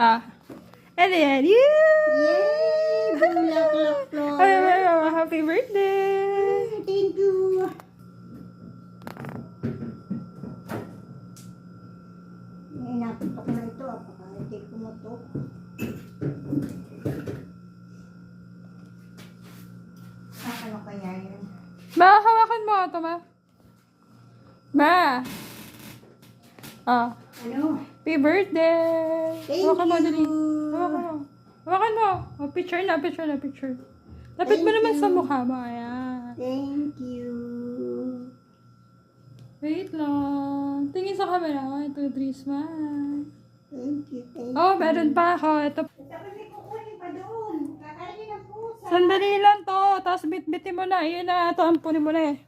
Ah. And then, you! Yay! Bulaklak flower. Happy birthday! Thank you. Naputok na ito. Hindi ko mo ito. Ano kaya yan? Ma, hawakan mo ito, ma. Ma! Ah. Ano? Happy birthday! Thank Hawakan mo, you. dali. Hawakan mo. Hawakan mo. Oh, picture na, picture na, picture. Lapit mo Thank naman you. sa mukha mo. Ayan. Thank you. Wait lang. Tingin sa camera. 1, 2, 3, smile. Thank you. Thank Oh, you. meron pa ako. Ito. Tapos may kukunin pa doon. Kakainin ang pusa. Sandali lang to. Tapos bit-bitin mo na. Ayun na. Ito, ampunin mo na eh.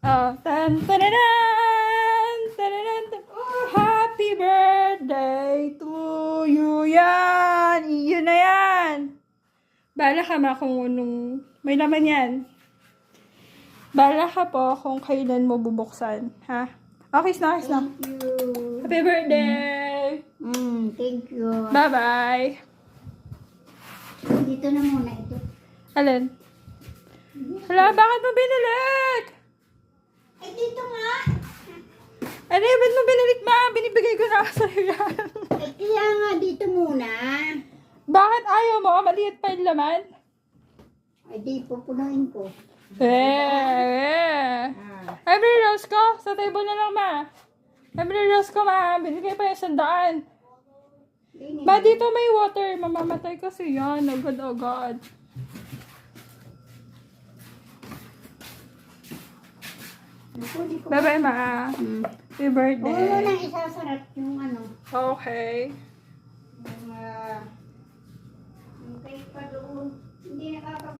Oh, tan tananan! Tananan! Happy birthday to you! Yan! Iyon na yan! Bala ka ma kung anong... May laman yan. Bala ka po kung kailan mo bubuksan. Ha? Okay na, okay na. Thank you. Happy birthday! Thank you. Bye-bye! Dito na muna ito. Alin? Hala, bakit mo binalik? Ay, dito nga. Ano yun? Ba't mo binalik, ma? Binibigay ko na sa'yo yan. Ay, kaya nga dito muna. Bakit ayaw mo? Maliit pa yung laman? Ay, di pupunuin ko. Eh. Every rose ko, sa table na lang, ma. Every rose ko, ma. Binigay pa yung 100. Ma, dito may water. Mamamatay kasi yan. Agad-agad. Bye-bye, ma. Happy Oo, birthday. nang isasarap yung ano. Okay. Yung,